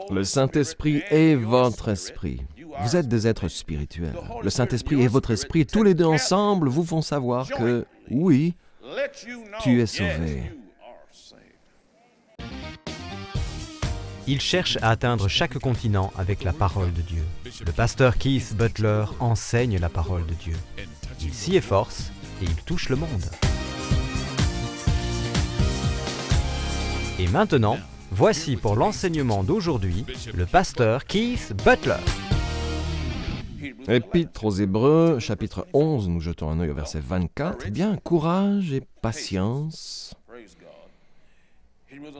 Le Saint-Esprit est votre esprit. Vous êtes des êtres spirituels. Le Saint-Esprit et votre esprit, tous les deux ensemble, vous font savoir que, oui, tu es sauvé. Il cherche à atteindre chaque continent avec la parole de Dieu. Le pasteur Keith Butler enseigne la parole de Dieu. Il s'y efforce et il touche le monde. Et maintenant, voici pour l'enseignement d'aujourd'hui, le pasteur Keith Butler. Épître aux Hébreux, chapitre 11, nous jetons un œil au verset 24. Eh bien, courage et patience.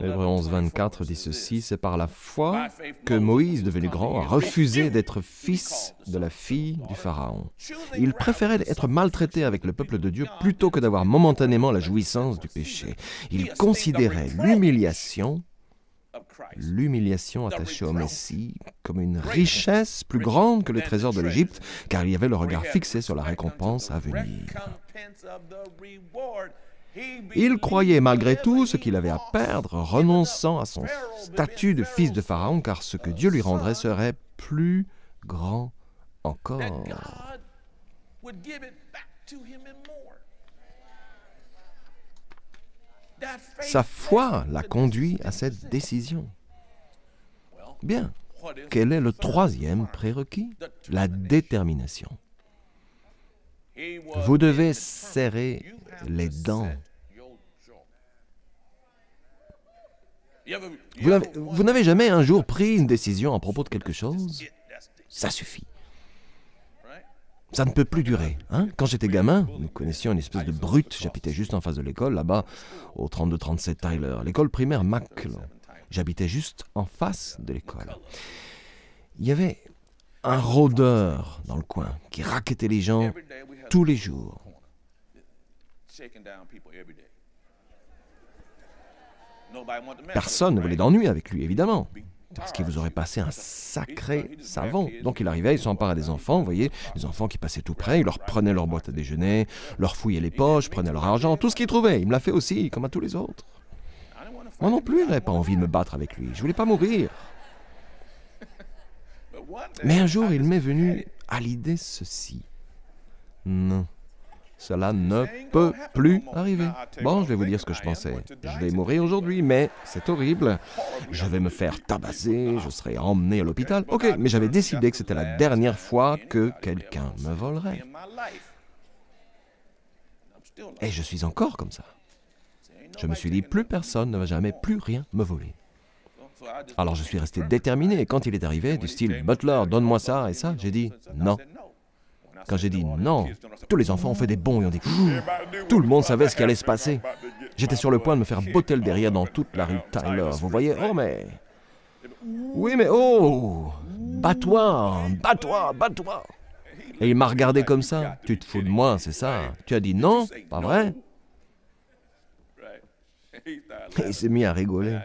Hébreux 11, 24 dit ceci, c'est par la foi que Moïse, devenu grand, a refusé d'être fils de la fille du Pharaon. Il préférait être maltraité avec le peuple de Dieu plutôt que d'avoir momentanément la jouissance du péché. Il considérait l'humiliation attachée au Messie comme une richesse plus grande que le trésor de l'Égypte, car il y avait le regard fixé sur la récompense à venir. Il croyait malgré tout ce qu'il avait à perdre, renonçant à son statut de fils de Pharaon, car ce que Dieu lui rendrait serait plus grand encore. Sa foi l'a conduit à cette décision. Bien, quel est le troisième prérequis? La détermination. Vous devez serrer les dents. Vous n'avez jamais un jour pris une décision à propos de quelque chose? Ça suffit. Ça ne peut plus durer. Hein? Quand j'étais gamin, nous connaissions une espèce de brute. J'habitais juste en face de l'école, là-bas, au 32-37 Tyler. L'école primaire Maclo. J'habitais juste en face de l'école. Il y avait un rôdeur dans le coin qui racketait les gens tous les jours. Personne ne voulait d'ennui avec lui, évidemment, parce qu'il vous aurait passé un sacré savon. Donc il arrivait, il s'emparait des enfants, vous voyez, des enfants qui passaient tout près, il leur prenait leur boîte à déjeuner, leur fouillait les poches, prenait leur argent, tout ce qu'il trouvait. Il me l'a fait aussi, comme à tous les autres. Moi non plus, je n'avais pas envie de me battre avec lui, je voulais pas mourir. Mais un jour, il m'est venu à l'idée ceci. Non, cela ne peut plus arriver. Bon, je vais vous dire ce que je pensais. Je vais mourir aujourd'hui, mais c'est horrible. Je vais me faire tabasser, je serai emmené à l'hôpital. Ok, mais j'avais décidé que c'était la dernière fois que quelqu'un me volerait. Et je suis encore comme ça. Je me suis dit, plus personne ne va jamais plus rien me voler. Alors je suis resté déterminé, et quand il est arrivé, du style « Butler, donne-moi ça et ça », j'ai dit « non ». Quand j'ai dit « non », tous les enfants ont fait des bonds et ont dit « tout le monde savait ce qui allait se passer ». J'étais sur le point de me faire botter le derrière dans toute la rue Tyler. Vous voyez, oh mais... Oui mais oh, bats-toi, bats-toi, bats-toi. Et il m'a regardé comme ça. Tu te fous de moi, c'est ça? Tu as dit non, pas vrai? Et il s'est mis à rigoler.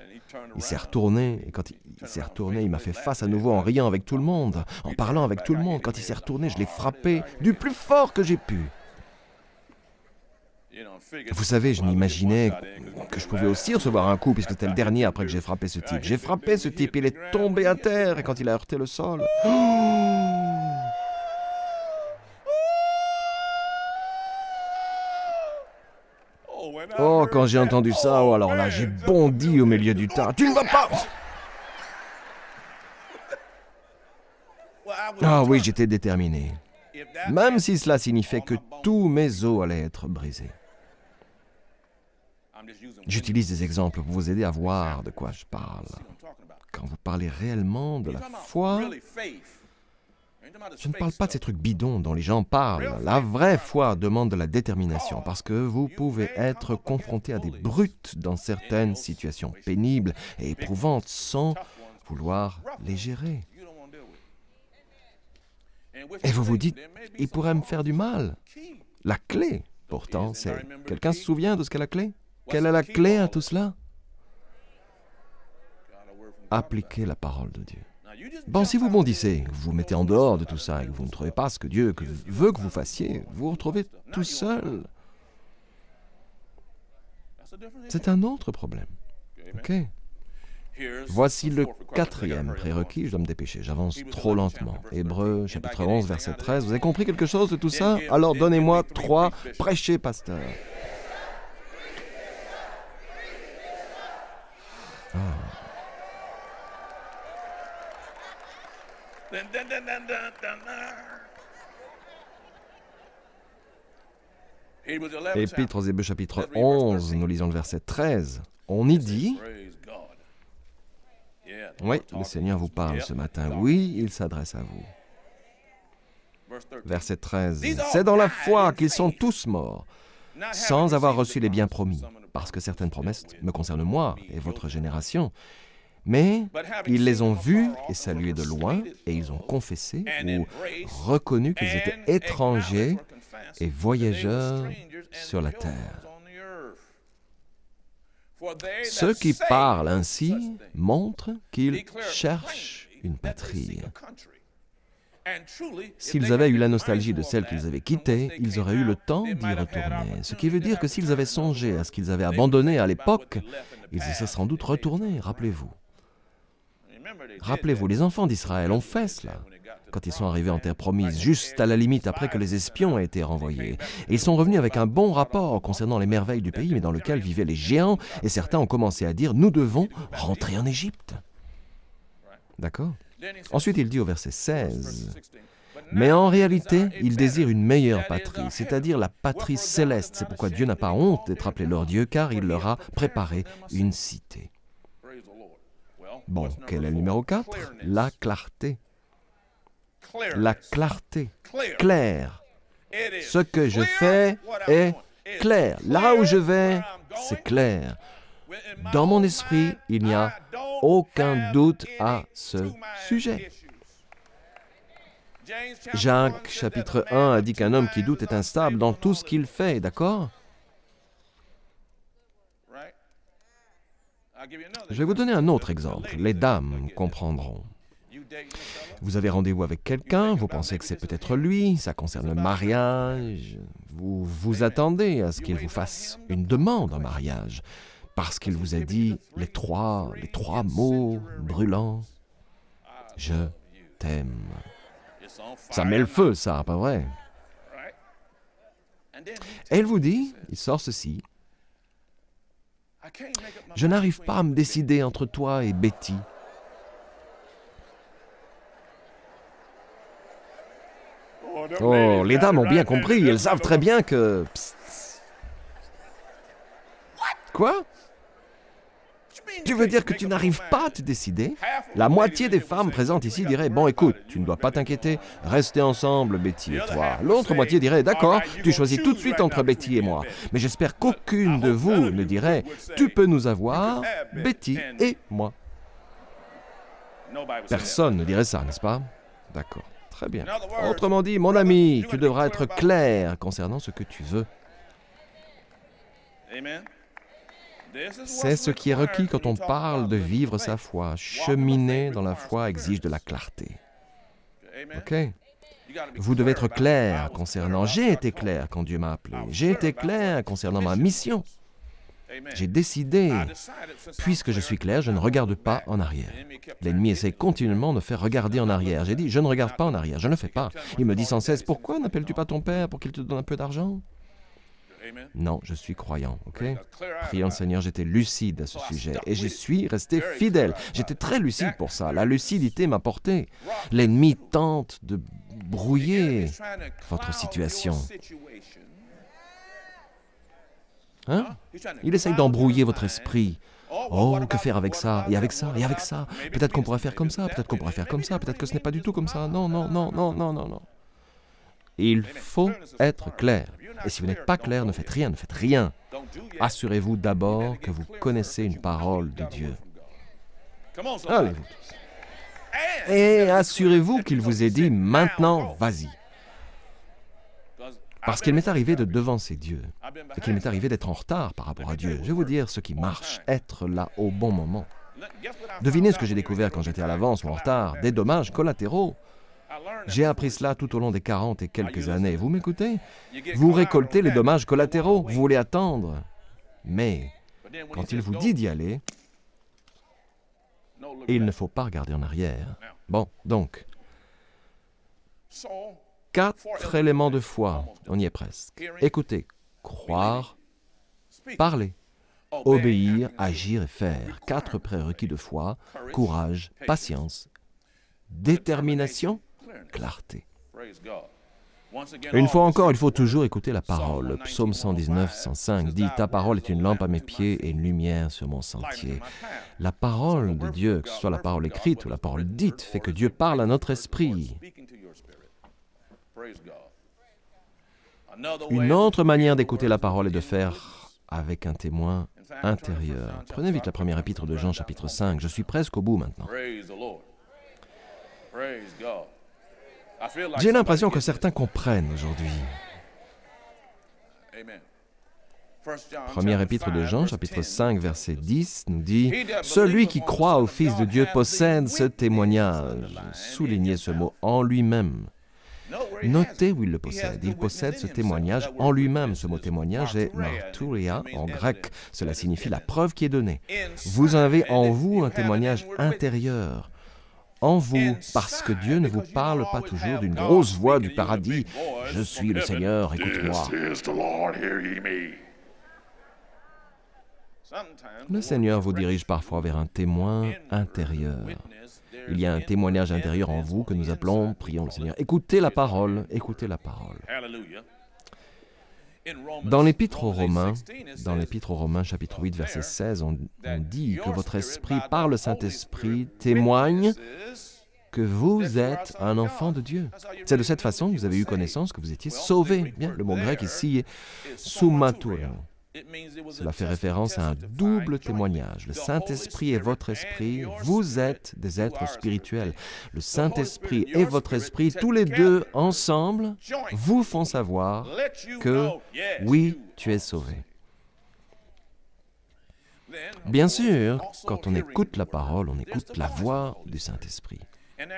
Il s'est retourné, et quand il s'est retourné, il m'a fait face à nouveau en riant avec tout le monde, en parlant avec tout le monde. Quand il s'est retourné, je l'ai frappé du plus fort que j'ai pu. Vous savez, je m'imaginais que je pouvais aussi recevoir un coup, puisque c'était le dernier après que j'ai frappé ce type. J'ai frappé ce type, il est tombé à terre, et quand il a heurté le sol... Oh, quand j'ai entendu ça, oh, alors là, j'ai bondi au milieu du tas. Tu ne vas pas! Ah oui, j'étais déterminé. Même si cela signifiait que tous mes os allaient être brisés. J'utilise des exemples pour vous aider à voir de quoi je parle. Quand vous parlez réellement de la foi, je ne parle pas de ces trucs bidons dont les gens parlent. La vraie foi demande de la détermination parce que vous pouvez être confronté à des brutes dans certaines situations pénibles et éprouvantes sans vouloir les gérer. Et vous vous dites, il pourrait me faire du mal. La clé, pourtant, c'est... Quelqu'un se souvient de ce qu'est la clé? Quelle est la clé à tout cela? Appliquer la parole de Dieu. Bon, si vous bondissez, vous vous mettez en dehors de tout ça et que vous ne trouvez pas ce que Dieu veut que vous fassiez, vous vous retrouvez tout seul. C'est un autre problème. Ok. Voici le quatrième prérequis, je dois me dépêcher, j'avance trop lentement. Hébreux, chapitre 11, verset 13. Vous avez compris quelque chose de tout ça? Alors donnez-moi 3, prêchez, pasteur. Ah. Épître aux Hébreux, chapitre 11, nous lisons le verset 13. On y dit... Oui, le Seigneur vous parle ce matin. Oui, il s'adresse à vous. Verset 13. C'est dans la foi qu'ils sont tous morts, sans avoir reçu les biens promis, parce que certaines promesses me concernent moi et votre génération. Mais ils les ont vus et salués de loin, et ils ont confessé ou reconnu qu'ils étaient étrangers et voyageurs sur la terre. Ceux qui parlent ainsi montrent qu'ils cherchent une patrie. S'ils avaient eu la nostalgie de celle qu'ils avaient quittée, ils auraient eu le temps d'y retourner. Ce qui veut dire que s'ils avaient songé à ce qu'ils avaient abandonné à l'époque, ils y seraient sans doute retournés, rappelez-vous. Rappelez-vous, les enfants d'Israël ont fait cela quand ils sont arrivés en terre promise, juste à la limite après que les espions aient été renvoyés. Et ils sont revenus avec un bon rapport concernant les merveilles du pays, mais dans lequel vivaient les géants, et certains ont commencé à dire « Nous devons rentrer en Égypte ». D'accord? Ensuite, il dit au verset 16, « Mais en réalité, ils désirent une meilleure patrie, c'est-à-dire la patrie céleste. C'est pourquoi Dieu n'a pas honte d'être appelé leur Dieu, car il leur a préparé une cité. » Bon, quel est le numéro 4? La clarté. La clarté, clair. Ce que je fais est clair. Là où je vais, c'est clair. Dans mon esprit, il n'y a aucun doute à ce sujet. Jacques, chapitre 1, a dit qu'un homme qui doute est instable dans tout ce qu'il fait, d'accord? Je vais vous donner un autre exemple. Les dames comprendront. Vous avez rendez-vous avec quelqu'un, vous pensez que c'est peut-être lui, ça concerne le mariage. Vous vous attendez à ce qu'il vous fasse une demande en mariage, parce qu'il vous a dit les trois mots brûlants. Je t'aime. Ça met le feu, ça, pas vrai? Et elle vous dit, il sort ceci. Je n'arrive pas à me décider entre toi et Betty. Oh, les dames ont bien compris, elles savent très bien que... Psst. Quoi? Tu veux dire que tu n'arrives pas à te décider? La moitié des femmes présentes ici diraient, bon écoute, tu ne dois pas t'inquiéter, restez ensemble, Betty et toi. L'autre moitié dirait, d'accord, tu choisis tout de suite entre Betty et moi. Mais j'espère qu'aucune de vous ne dirait, tu peux nous avoir, Betty et moi. Personne ne dirait ça, n'est-ce pas? D'accord. Très bien. Autrement dit, mon ami, tu devras être clair concernant ce que tu veux. C'est ce qui est requis quand on parle de vivre sa foi. Cheminer dans la foi exige de la clarté. OK? Vous devez être clair concernant... J'ai été clair quand Dieu m'a appelé. J'ai été clair concernant ma mission. J'ai décidé, puisque je suis clair, je ne regarde pas en arrière. L'ennemi essaie continuellement de me faire regarder en arrière. J'ai dit, je ne regarde pas en arrière, je ne le fais pas. Il me dit sans cesse, pourquoi n'appelles-tu pas ton père pour qu'il te donne un peu d'argent? Non, je suis croyant, ok? Prions le Seigneur, j'étais lucide à ce sujet et j'y suis resté fidèle. J'étais très lucide pour ça. La lucidité m'a porté. L'ennemi tente de brouiller votre situation. Hein? Il essaye d'embrouiller votre esprit. Oh, que faire avec ça? Et avec ça? Et avec ça? Peut-être qu'on pourrait faire comme ça, peut-être qu'on pourrait faire comme ça, peut-être que ce n'est pas du tout comme ça. Non, non, non, non, non, non, non. Il faut être clair. Et si vous n'êtes pas clair, ne faites rien, ne faites rien. Assurez-vous d'abord que vous connaissez une parole de Dieu. Allez-vous tous. Et assurez-vous qu'il vous ait dit, maintenant, vas-y. Parce qu'il m'est arrivé de devancer Dieu, et qu'il m'est arrivé d'être en retard par rapport à Dieu. Je vais vous dire ce qui marche, être là au bon moment. Devinez ce que j'ai découvert quand j'étais à l'avance ou en retard, des dommages collatéraux. J'ai appris cela tout au long des 40 et quelques années. Vous m'écoutez? Vous récoltez les dommages collatéraux, vous voulez attendre. Mais quand il vous dit d'y aller, Et il ne faut pas regarder en arrière. Bon, donc, 4 éléments de foi, on y est presque. Écouter, croire, parler, obéir, agir et faire. 4 prérequis de foi, courage, patience, détermination, clarté. Une fois encore, il faut toujours écouter la parole. Le psaume 119, 105 dit « Ta parole est une lampe à mes pieds et une lumière sur mon sentier. » La parole de Dieu, que ce soit la parole écrite ou la parole dite, fait que Dieu parle à notre esprit. Une autre manière d'écouter la parole est de faire avec un témoin intérieur. Prenez vite la première épître de Jean, chapitre 5. Je suis presque au bout maintenant. J'ai l'impression que certains comprennent aujourd'hui. Première épître de Jean, chapitre 5, verset 10, nous dit « Celui qui croit au Fils de Dieu possède ce témoignage. » Soulignez ce mot, en lui-même. Notez où il le possède. Il possède ce témoignage en lui-même. Ce mot témoignage est marturia en grec. Cela signifie la preuve qui est donnée. Vous avez en vous un témoignage intérieur. En vous, parce que Dieu ne vous parle pas toujours d'une grosse voix du paradis. « Je suis le Seigneur, écoute-moi. » Le Seigneur vous dirige parfois vers un témoin intérieur. Il y a un témoignage intérieur en vous que nous appelons, prions le Seigneur. Écoutez la parole, écoutez la parole. Dans l'Épître aux Romains, chapitre 8, verset 16, on dit que votre esprit, par le Saint-Esprit, témoigne que vous êtes un enfant de Dieu. C'est de cette façon que vous avez eu connaissance que vous étiez sauvés. Bien, le mot grec ici est soumatourion. Cela fait référence à un double témoignage. Le Saint-Esprit et votre esprit, vous êtes des êtres spirituels. Le Saint-Esprit et votre esprit, tous les deux ensemble, vous font savoir que oui, tu es sauvé. Bien sûr, quand on écoute la parole, on écoute la voix du Saint-Esprit.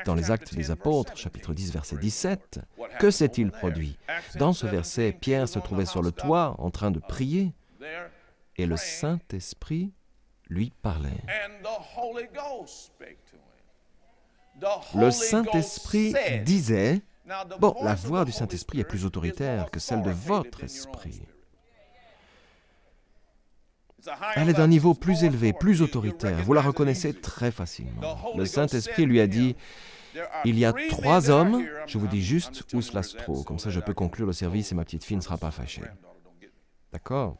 Dans les Actes des Apôtres, chapitre 10, verset 17, que s'est-il produit? Dans ce verset, Pierre se trouvait sur le toit en train de prier et le Saint-Esprit lui parlait. Le Saint-Esprit disait, bon, la voix du Saint-Esprit est plus autoritaire que celle de votre esprit. Elle est d'un niveau plus élevé, plus autoritaire. Vous la reconnaissez très facilement. Le Saint-Esprit lui a dit, il y a 3 hommes, je vous dis juste où cela se trouve. Comme ça, je peux conclure le service et ma petite fille ne sera pas fâchée. D'accord?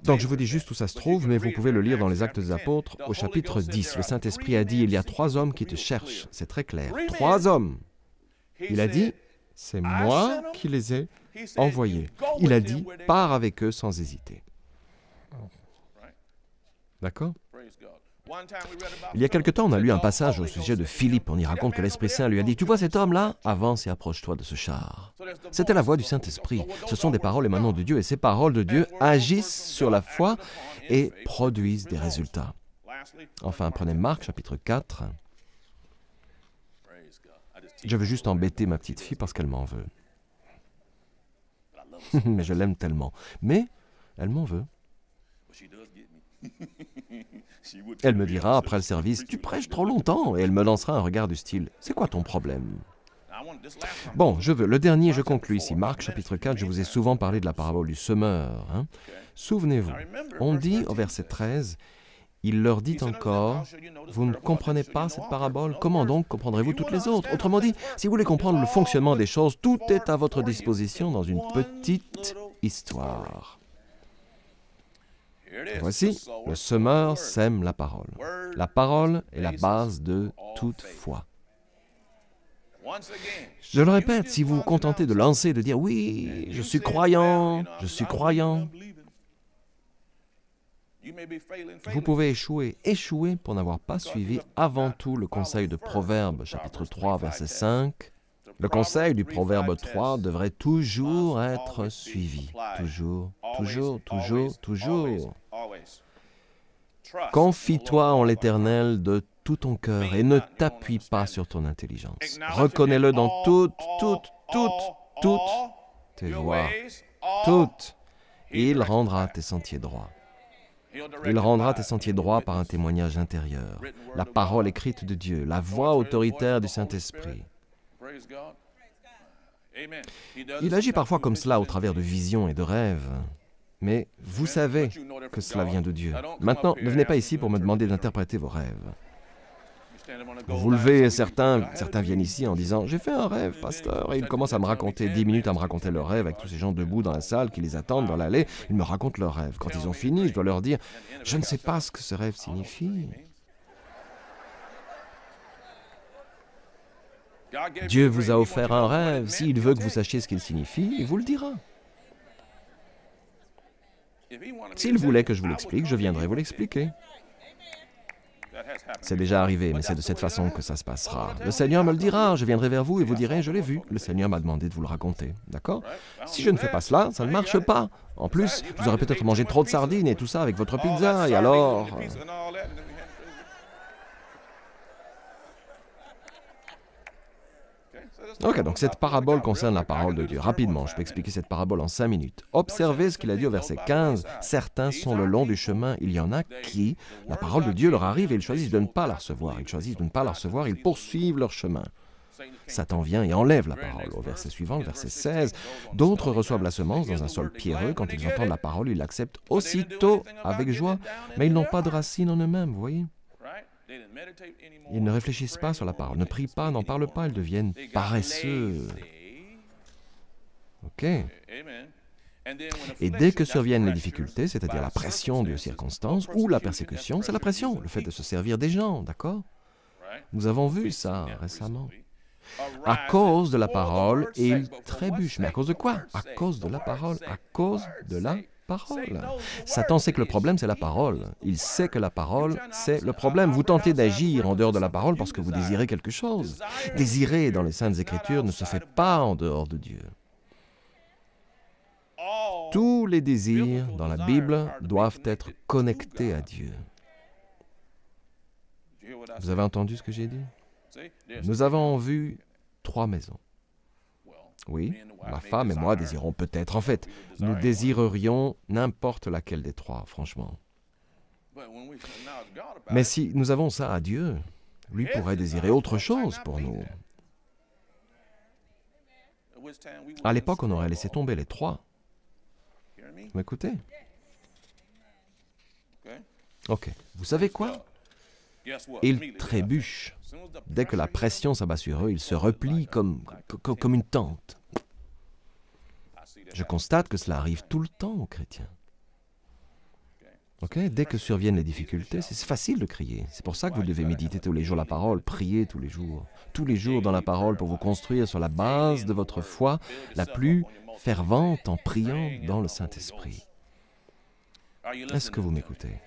Donc, je vous dis juste où ça se trouve, mais vous pouvez le lire dans les Actes des Apôtres, au chapitre 10. Le Saint-Esprit a dit, il y a 3 hommes qui te cherchent. C'est très clair. 3 hommes. Il a dit, c'est moi qui les ai envoyés. Il a dit, pars avec eux sans hésiter. D'accord? Il y a quelque temps, on a lu un passage au sujet de Philippe. On y raconte que l'Esprit Saint lui a dit, tu vois cet homme-là? Avance et approche-toi de ce char. C'était la voix du Saint-Esprit. Ce sont des paroles émanant de Dieu et ces paroles de Dieu agissent sur la foi et produisent des résultats. Enfin, prenez Marc, chapitre 4. Je veux juste embêter ma petite fille parce qu'elle m'en veut. Mais je l'aime tellement. Mais elle m'en veut. Elle me dira après le service, tu prêches trop longtemps, et elle me lancera un regard du style, c'est quoi ton problème? Bon, le dernier, je conclus ici. Marc, chapitre 4, je vous ai souvent parlé de la parabole du semeur. Souvenez-vous, on dit au verset 13, il leur dit encore, vous ne comprenez pas cette parabole? Comment donc comprendrez-vous toutes les autres? Autrement dit, si vous voulez comprendre le fonctionnement des choses, tout est à votre disposition dans une petite histoire. Voici, le semeur sème la parole. La parole est la base de toute foi. Je le répète, si vous vous contentez de lancer et de dire « Oui, je suis croyant », vous pouvez échouer pour n'avoir pas suivi avant tout le conseil de Proverbes, chapitre 3, verset 5. Le conseil du Proverbe 3 devrait toujours être suivi. Toujours. Confie-toi en l'Éternel de tout ton cœur et ne t'appuie pas sur ton intelligence. Reconnais-le dans toutes tes voies. Toutes. Et il rendra tes sentiers droits. Il rendra tes sentiers droits par un témoignage intérieur, la parole écrite de Dieu, la voix autoritaire du Saint-Esprit. Il agit parfois comme cela au travers de visions et de rêves. Mais vous savez que cela vient de Dieu. Maintenant, ne venez pas ici pour me demander d'interpréter vos rêves. Vous vous levez, certains viennent ici en disant « J'ai fait un rêve, pasteur », et ils commencent à me raconter 10 minutes à me raconter leur rêve avec tous ces gens debout dans la salle qui les attendent dans l'allée. Ils me racontent leur rêve. Quand ils ont fini, je dois leur dire « Je ne sais pas ce que ce rêve signifie. » Dieu vous a offert un rêve. S'il veut que vous sachiez ce qu'il signifie, il vous le dira. S'il voulait que je vous l'explique, je viendrai vous l'expliquer. C'est déjà arrivé, mais c'est de cette façon que ça se passera. Le Seigneur me le dira, je viendrai vers vous et vous direz, je l'ai vu. Le Seigneur m'a demandé de vous le raconter, d'accord? Si je ne fais pas cela, ça ne marche pas. En plus, vous aurez peut-être mangé trop de sardines et tout ça avec votre pizza, et alors... Ok, donc cette parabole concerne la parole de Dieu. Rapidement, je peux expliquer cette parabole en 5 minutes. Observez ce qu'il a dit au verset 15. Certains sont le long du chemin. Il y en a qui, la parole de Dieu leur arrive et ils choisissent de ne pas la recevoir. Ils choisissent de ne pas la recevoir, ils poursuivent leur chemin. Satan vient et enlève la parole. Au verset suivant, le verset 16, d'autres reçoivent la semence dans un sol pierreux. Quand ils entendent la parole, ils l'acceptent aussitôt avec joie, mais ils n'ont pas de racine en eux-mêmes, vous voyez? Ils ne réfléchissent pas sur la parole, ne prient pas, n'en parlent pas, ils deviennent paresseux. Ok. Et dès que surviennent les difficultés, c'est-à-dire la pression des circonstances ou la persécution, c'est la pression, le fait de se servir des gens, d'accord? Nous avons vu ça récemment. À cause de la parole, ils trébuchent. Mais à cause de quoi? À cause de la parole, à cause de la parole. Satan sait que le problème, c'est la parole. Il sait que la parole, c'est le problème. Vous tentez d'agir en dehors de la parole parce que vous désirez quelque chose. Désirer dans les Saintes Écritures ne se fait pas en dehors de Dieu. Tous les désirs dans la Bible doivent être connectés à Dieu. Vous avez entendu ce que j'ai dit? Nous avons vu 3 maisons. Oui, ma femme et moi désirons peut-être. En fait, nous désirerions n'importe laquelle des 3, franchement. Mais si nous avons ça à Dieu, lui pourrait désirer autre chose pour nous. À l'époque, on aurait laissé tomber les 3. Vous m'écoutez? Ok, vous savez quoi? Ils trébuchent. Dès que la pression s'abat sur eux, ils se replient comme une tente. Je constate que cela arrive tout le temps aux chrétiens. Okay? Dès que surviennent les difficultés, c'est facile de crier. C'est pour ça que vous devez méditer tous les jours la parole, prier tous les jours dans la parole pour vous construire sur la base de votre foi la plus fervente en priant dans le Saint-Esprit. Est-ce que vous m'écoutez?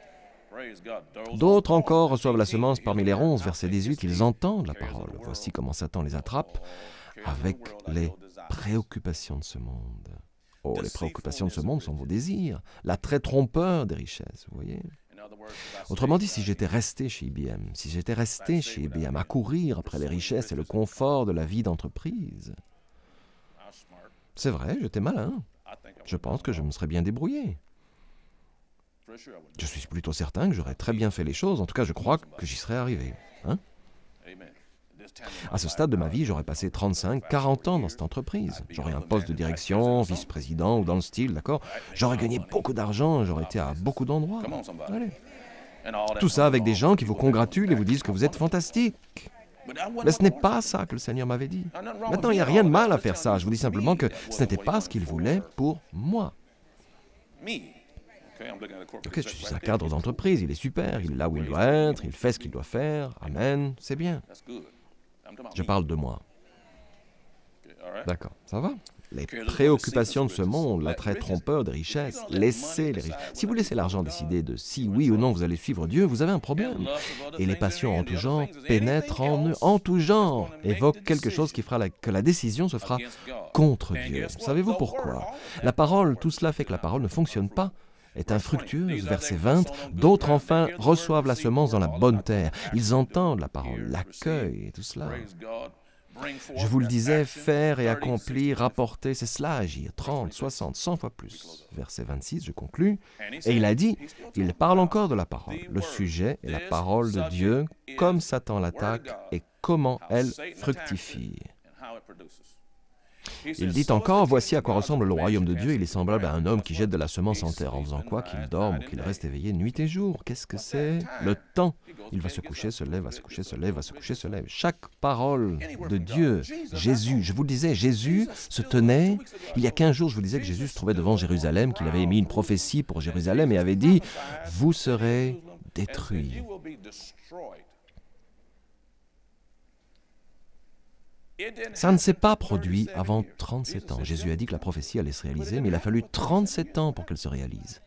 D'autres encore reçoivent la semence parmi les ronces, verset 18, ils entendent la parole. Voici comment Satan les attrape avec les préoccupations de ce monde. Oh, les préoccupations de ce monde sont vos désirs, l'attrait trompeur des richesses, vous voyez? Autrement dit, si j'étais resté chez IBM, à courir après les richesses et le confort de la vie d'entreprise, c'est vrai, j'étais malin. Je pense que je me serais bien débrouillé. Je suis plutôt certain que j'aurais très bien fait les choses. En tout cas, je crois que j'y serais arrivé. Hein? À ce stade de ma vie, j'aurais passé 35, 40 ans dans cette entreprise. J'aurais un poste de direction, vice-président ou dans le style, d'accord? J'aurais gagné beaucoup d'argent, j'aurais été à beaucoup d'endroits. Allez. Tout ça avec des gens qui vous congratulent et vous disent que vous êtes fantastique. Mais ce n'est pas ça que le Seigneur m'avait dit. Maintenant, il n'y a rien de mal à faire ça. Je vous dis simplement que ce n'était pas ce qu'il voulait pour moi. Ok, je suis un cadre d'entreprise, il est super, il est là où il doit être, il fait ce qu'il doit faire, amen, c'est bien. Je parle de moi. D'accord, ça va? Les préoccupations de ce monde, l'attrait trompeur des richesses, laissez les richesses. Si vous laissez l'argent décider de si oui ou non vous allez suivre Dieu, vous avez un problème. Et les passions en tout genre pénètrent en eux, en tout genre, évoquent quelque chose qui fera que la décision se fera contre Dieu. Savez-vous pourquoi? La parole, tout cela fait que la parole ne fonctionne pas, est infructueuse, verset 20. D'autres, enfin, reçoivent la semence dans la bonne terre. Ils entendent la parole, l'accueillent et tout cela. Je vous le disais, faire et accomplir, rapporter, c'est cela agir. 30, 60, 100 fois plus. Verset 26, je conclus. Et il a dit, il parle encore de la parole. Le sujet est la parole de Dieu, comme Satan l'attaque et comment elle fructifie. Il dit encore, voici à quoi ressemble le royaume de Dieu. Il est semblable à un homme qui jette de la semence en terre. En faisant quoi? Qu'il dorme ou qu'il reste éveillé nuit et jour. Qu'est-ce que c'est? Le temps. Il va se coucher, se lève, va se coucher, se lève, va se coucher, se lève. Chaque parole de Dieu, Jésus, je vous le disais, Jésus se tenait. Il y a 15 jours, je vous disais que Jésus se trouvait devant Jérusalem, qu'il avait émis une prophétie pour Jérusalem et avait dit, vous serez détruits. Ça ne s'est pas produit avant 37 ans. Jésus a dit que la prophétie allait se réaliser, mais il a fallu 37 ans pour qu'elle se réalise.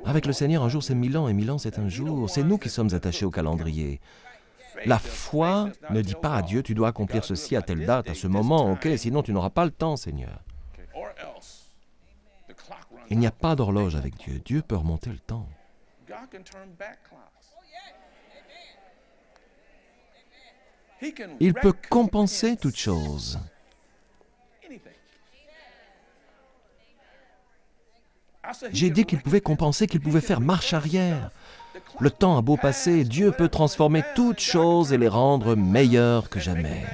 Avec le Seigneur, un jour c'est 1000 ans, et 1000 ans c'est un jour. C'est nous qui sommes attachés au calendrier. La foi ne dit pas à Dieu, tu dois accomplir ceci à telle date, à ce moment, ok, sinon tu n'auras pas le temps, Seigneur. Il n'y a pas d'horloge avec Dieu. Dieu peut remonter le temps. Il peut compenser toute chose. J'ai dit qu'il pouvait compenser, qu'il pouvait faire marche arrière. Le temps a beau passer, Dieu peut transformer toutes choses et les rendre meilleures que jamais.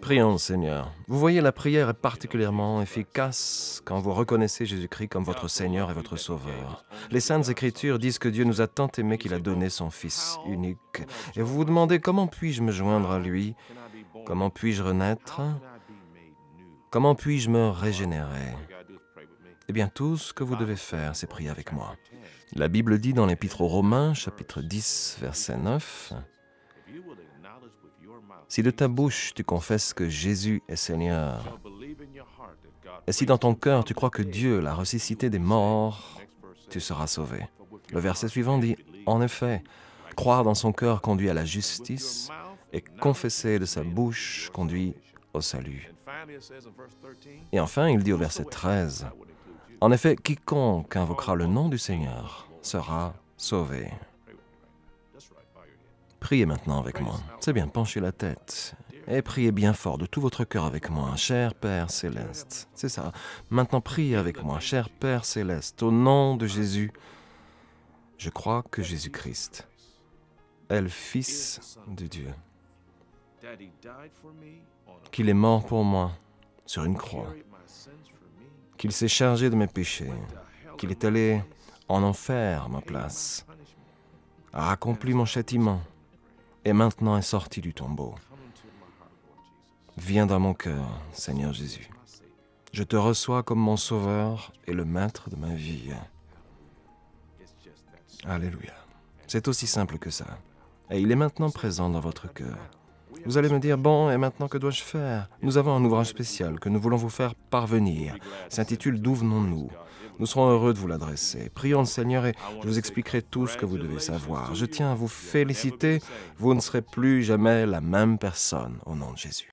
Prions, Seigneur. Vous voyez, la prière est particulièrement efficace quand vous reconnaissez Jésus-Christ comme votre Seigneur et votre Sauveur. Les Saintes Écritures disent que Dieu nous a tant aimés qu'il a donné son Fils unique. Et vous vous demandez, comment puis-je me joindre à lui? Comment puis-je renaître? Comment puis-je me régénérer? Eh bien, tout ce que vous devez faire, c'est prier avec moi. La Bible dit dans l'Épître aux Romains, chapitre 10, verset 9, « Si de ta bouche tu confesses que Jésus est Seigneur, et si dans ton cœur tu crois que Dieu l'a ressuscité des morts, tu seras sauvé. » Le verset suivant dit, « En effet, croire dans son cœur conduit à la justice, et confesser de sa bouche conduit au salut. » Et enfin, il dit au verset 13, « En effet, quiconque invoquera le nom du Seigneur sera sauvé. » Priez maintenant avec moi. C'est bien, penchez la tête. Et priez bien fort de tout votre cœur avec moi, cher Père Céleste. C'est ça. Maintenant, priez avec moi, cher Père Céleste. Au nom de Jésus, je crois que Jésus-Christ est le Fils de Dieu. Qu'il est mort pour moi sur une croix. Qu'il s'est chargé de mes péchés. Qu'il est allé en enfer à ma place. A accompli mon châtiment. Et maintenant est sorti du tombeau. Viens dans mon cœur, Seigneur Jésus. Je te reçois comme mon sauveur et le maître de ma vie. Alléluia. C'est aussi simple que ça. Et il est maintenant présent dans votre cœur. Vous allez me dire, bon, et maintenant que dois-je faire? Nous avons un ouvrage spécial que nous voulons vous faire parvenir. Il s'intitule « D'où venons-nous » ? Nous serons heureux de vous l'adresser. Prions le Seigneur et je vous expliquerai tout ce que vous devez savoir. Je tiens à vous féliciter. Vous ne serez plus jamais la même personne au nom de Jésus.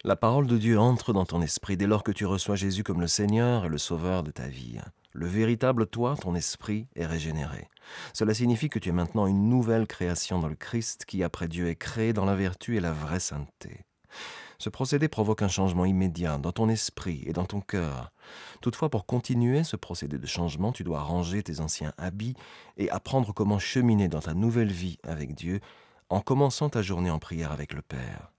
La parole de Dieu entre dans ton esprit dès lors que tu reçois Jésus comme le Seigneur et le Sauveur de ta vie. Le véritable toi, ton esprit, est régénéré. Cela signifie que tu es maintenant une nouvelle création dans le Christ qui, après Dieu, est créé dans la vertu et la vraie sainteté. Ce procédé provoque un changement immédiat dans ton esprit et dans ton cœur. Toutefois, pour continuer ce procédé de changement, tu dois ranger tes anciens habits et apprendre comment cheminer dans ta nouvelle vie avec Dieu en commençant ta journée en prière avec le Père.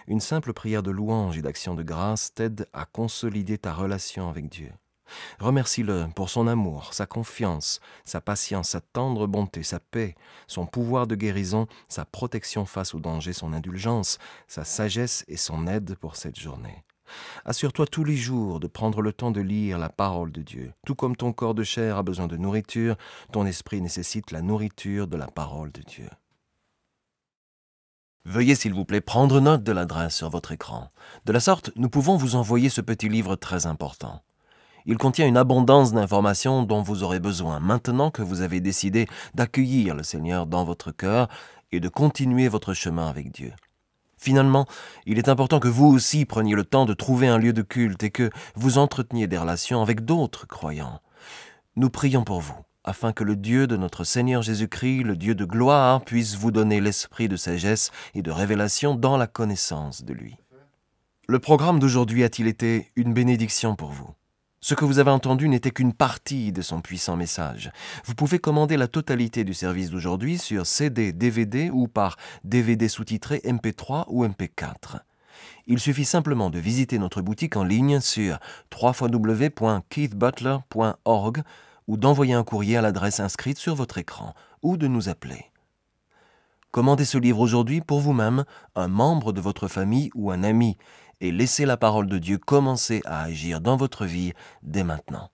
Une simple prière de louange et d'action de grâce t'aide à consolider ta relation avec Dieu. Remercie-le pour son amour, sa confiance, sa patience, sa tendre bonté, sa paix, son pouvoir de guérison, sa protection face au danger, son indulgence, sa sagesse et son aide pour cette journée. Assure-toi tous les jours de prendre le temps de lire la parole de Dieu. Tout comme ton corps de chair a besoin de nourriture, ton esprit nécessite la nourriture de la parole de Dieu. Veuillez s'il vous plaît prendre note de l'adresse sur votre écran. De la sorte, nous pouvons vous envoyer ce petit livre très important. Il contient une abondance d'informations dont vous aurez besoin maintenant que vous avez décidé d'accueillir le Seigneur dans votre cœur et de continuer votre chemin avec Dieu. Finalement, il est important que vous aussi preniez le temps de trouver un lieu de culte et que vous entreteniez des relations avec d'autres croyants. Nous prions pour vous. afin que le Dieu de notre Seigneur Jésus-Christ, le Dieu de gloire, puisse vous donner l'esprit de sagesse et de révélation dans la connaissance de lui. Le programme d'aujourd'hui a-t-il été une bénédiction pour vous? Ce que vous avez entendu n'était qu'une partie de son puissant message. Vous pouvez commander la totalité du service d'aujourd'hui sur CD, DVD ou par DVD sous-titré MP3 ou MP4. Il suffit simplement de visiter notre boutique en ligne sur www.keithbutler.org ou d'envoyer un courrier à l'adresse inscrite sur votre écran ou de nous appeler. Commandez ce livre aujourd'hui pour vous-même, un membre de votre famille ou un ami et laissez la parole de Dieu commencer à agir dans votre vie dès maintenant.